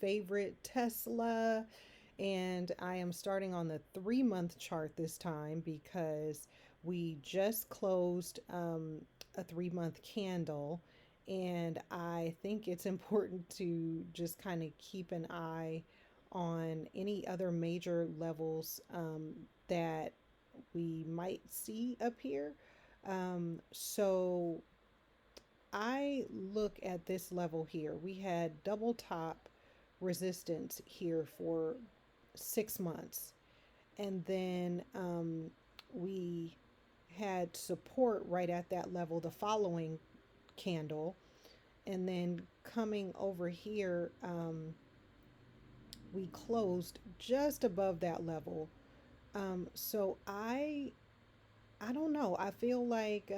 favorite, Tesla. And I am starting on the 3 month chart this time because we just closed a 3 month candle. And I think it's important to just kind of keep an eye on any other major levels that we might see up here. So I look at this level here. We had double top resistance here for 6 months. And then we had support right at that level the following candle. And then coming over here, we closed just above that level. So I don't know. I feel like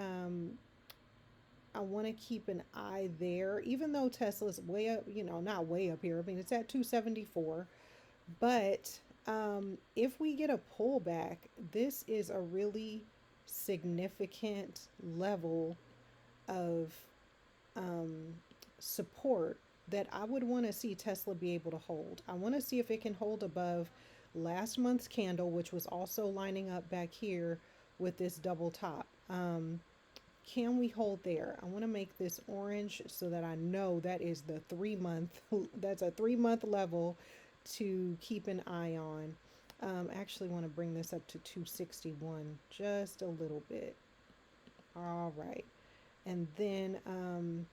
I want to keep an eye there, even though Tesla's way up, not way up here. I mean, it's at 274. But if we get a pullback, this is a really significant level of um, support that I would want to see Tesla be able to hold. I want to see if it can hold above last month's candle, which was also lining up back here with this double top. Can we hold there? I want to make this orange so that I know that is the 3 month, that's a 3 month level to keep an eye on. I actually want to bring this up to 261 just a little bit. All right. And then I'm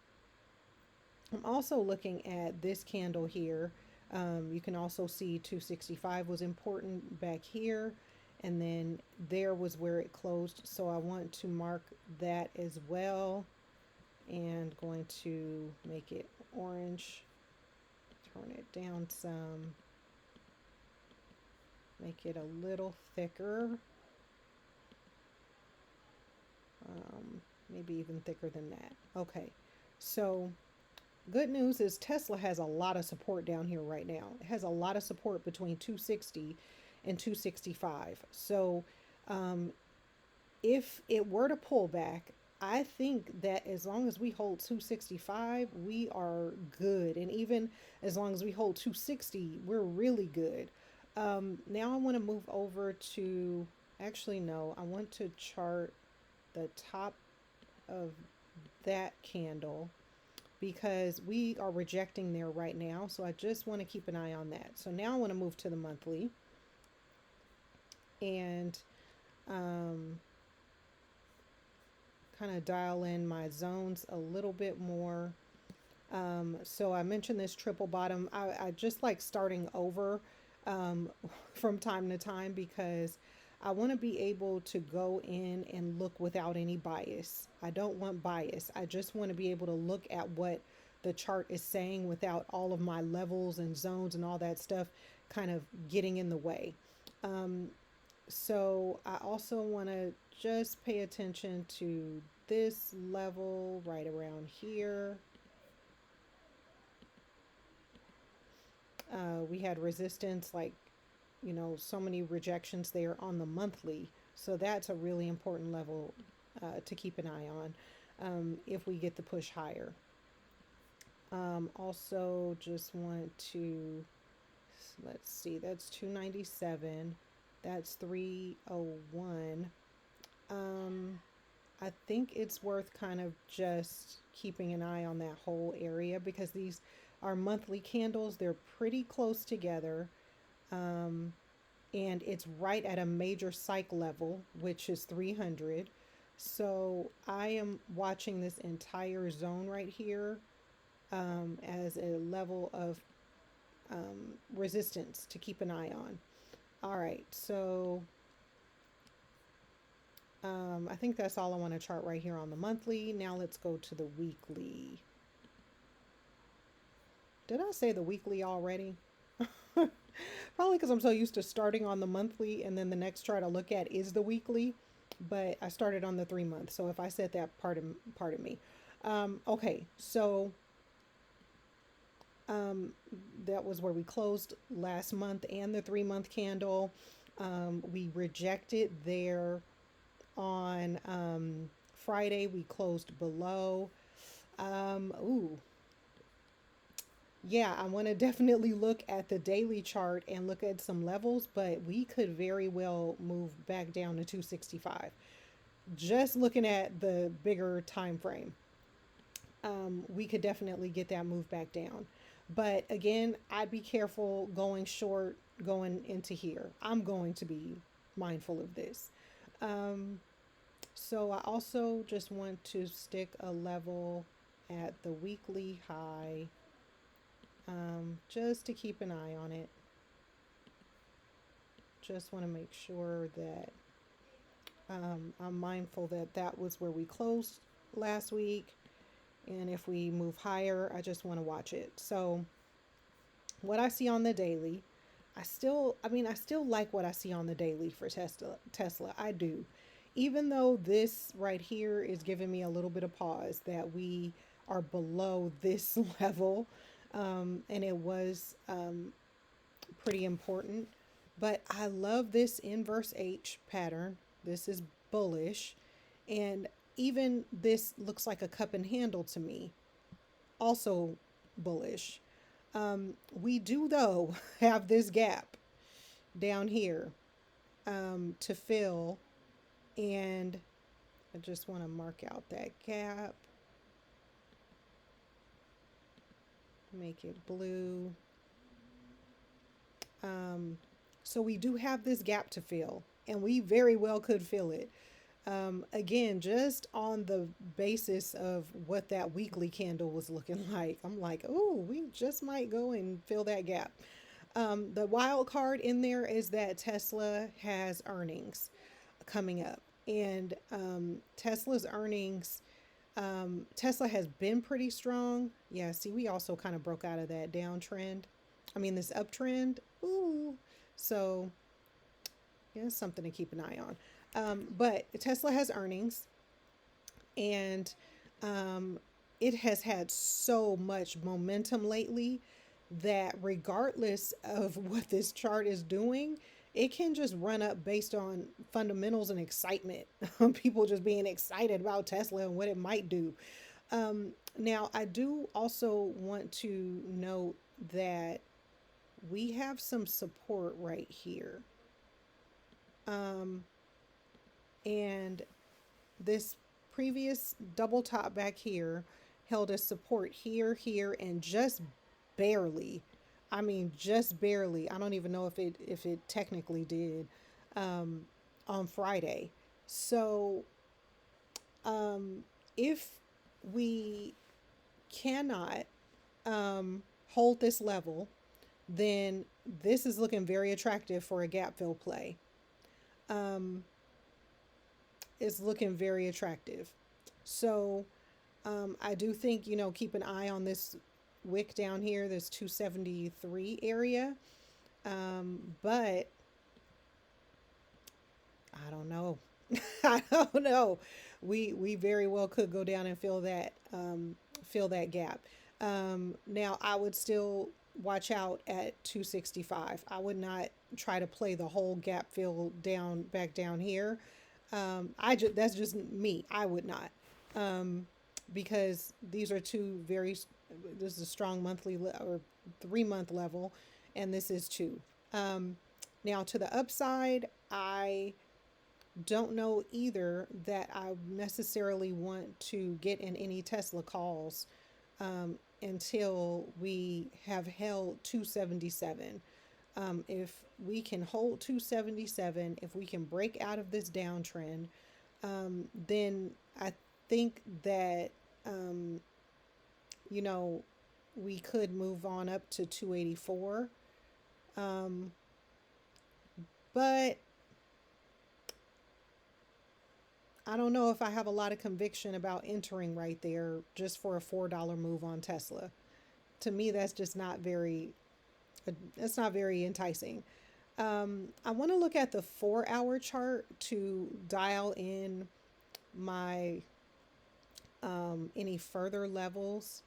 also looking at this candle here. You can also see 265 was important back here. And then there was where it closed. So I want to mark that as well. And going to make it orange. Turn it down some. Make it a little thicker. Maybe even thicker than that. Okay. So good news is Tesla has a lot of support down here right now. It has a lot of support between 260 and 265. So um, if it were to pull back, I think that as long as we hold 265, we are good. And even as long as we hold 260, we're really good. Now I want to move over to, actually, no, I want to chart the top of that candle because we are rejecting there right now. So I just want to keep an eye on that. So now I want to move to the monthly and um, kind of dial in my zones a little bit more. So I mentioned this triple bottom. I just like starting over um, from time to time because I want to be able to go in and look without any bias. I don't want bias. I just want to be able to look at what the chart is saying without all of my levels and zones and all that stuff kind of getting in the way. Um, so I also want to just pay attention to this level right around here. We had resistance, like, so many rejections there on the monthly. So that's a really important level to keep an eye on if we get the push higher. Also, just want to, let's see, that's 297. That's 301. I think it's worth kind of just keeping an eye on that whole area because these are monthly candles. They're pretty close together. Um, and it's right at a major psych level, which is 300. So I am watching this entire zone right here as a level of resistance to keep an eye on. All right, so I think that's all I want to chart right here on the monthly. Now let's go to the weekly. Did I say the weekly already? Probably because I'm so used to starting on the monthly and then the next chart I look at is the weekly. But I started on the 3 month. So if I said that, pardon me. Okay, so um, that was where we closed last month and the 3 month candle. We rejected there on Friday. We closed below. Ooh, yeah, I want to definitely look at the daily chart and look at some levels, but we could very well move back down to 265. Just looking at the bigger time frame, we could definitely get that move back down. But again, I'd be careful going short going into here. I'm going to be mindful of this. Um, so I also just want to stick a level at the weekly high, just to keep an eye on it. Just want to make sure that I'm mindful that that was where we closed last week. And if we move higher, I just want to watch it. So, what I see on the daily, I still like what I see on the daily for Tesla. I do. Even though this right here is giving me a little bit of pause that we are below this level, and it was pretty important. But I love this inverse H pattern. This is bullish. And even this looks like a cup and handle to me. Also bullish. We do, though, have this gap down here to fill. And I just want to mark out that gap, make it blue. Um, so we do have this gap to fill, and we very well could fill it. Again, just on the basis of what that weekly candle was looking like, I'm like, oh, we just might go and fill that gap. The wild card in there is that Tesla has earnings coming up, and Tesla's earnings. Tesla has been pretty strong. Yeah, see, we also kind of broke out of that downtrend. I mean, this uptrend. Ooh, so yeah, it's something to keep an eye on. But Tesla has earnings, and um, it has had so much momentum lately that regardless of what this chart is doing, it can just run up based on fundamentals and excitement. People just being excited about Tesla and what it might do. Now, I do also want to note that we have some support right here. Um, and this previous double top back here held a support here, here, and just barely. I mean, just barely. I don't even know if it technically did um, on Friday. So if we cannot hold this level, then this is looking very attractive for a gap fill play. Um, it's looking very attractive. So I do think, keep an eye on this wick down here, this 273 area. But I don't know. I don't know. We very well could go down and fill that gap. Now I would still watch out at 265. I would not try to play the whole gap fill down back down here. That's just me. I would not. Because these are two very this is a strong or 3 month level, and this is two. Now to the upside, I don't know either that I necessarily want to get in any Tesla calls until we have held 277. If we can hold 277, if we can break out of this downtrend, then I think that, um, you know, we could move on up to 284. Um, but I don't know if I have a lot of conviction about entering right there just for a $4 move on Tesla. To me, that's not very enticing. I want to look at the 4 hour chart to dial in my any further levels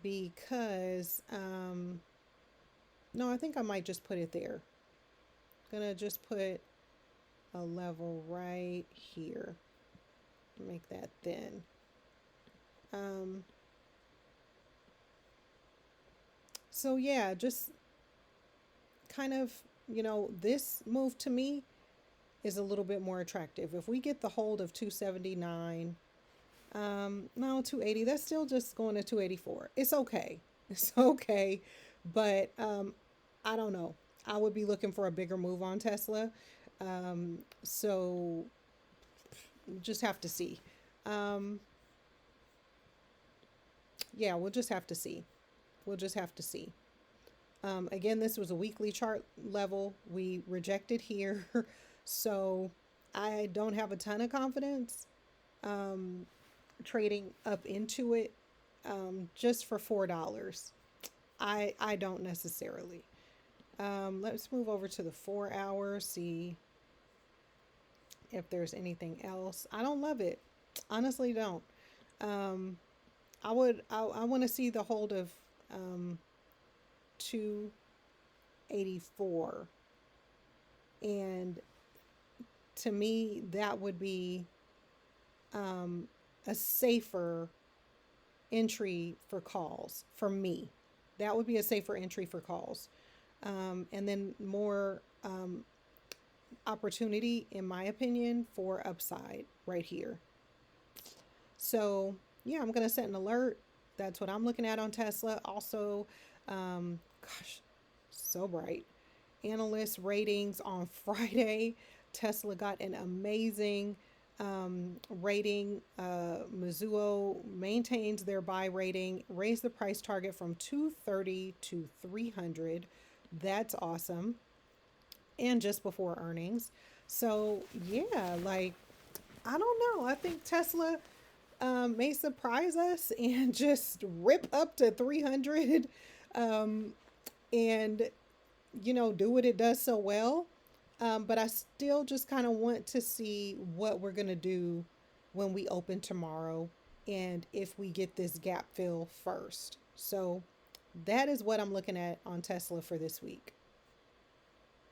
because no, I think I might just put it there. Gonna just put a level right here. Make that thin. Um, So yeah, just kind of, this move to me is a little bit more attractive. If we get the hold of 279, no, 280, that's still just going to 284. It's okay. It's okay. But I don't know. I would be looking for a bigger move on Tesla. So just have to see. Um, yeah, we'll just have to see. We'll just have to see. Again, this was a weekly chart level. We rejected here. So I don't have a ton of confidence trading up into it just for $4. I don't necessarily. Let's move over to the 4 hour, see if there's anything else. I don't love it. Honestly, don't. Um, I want to see the hold of um, 284. And to me, that would be um, a safer entry for calls for me. That would be a safer entry for calls. And then more opportunity, in my opinion, for upside right here. So, yeah, I'm going to set an alert. That's what I'm looking at on Tesla. Also, gosh, so bright. Analyst ratings on Friday. Tesla got an amazing rating. Mizuho maintains their buy rating, raised the price target from 230 to 300. That's awesome. And just before earnings. So, yeah, like, I don't know. I think Tesla may surprise us and just rip up to 300 um, and, do what it does so well. But I still just kind of want to see what we're going to do when we open tomorrow and if we get this gap fill first. So that is what I'm looking at on Tesla for this week.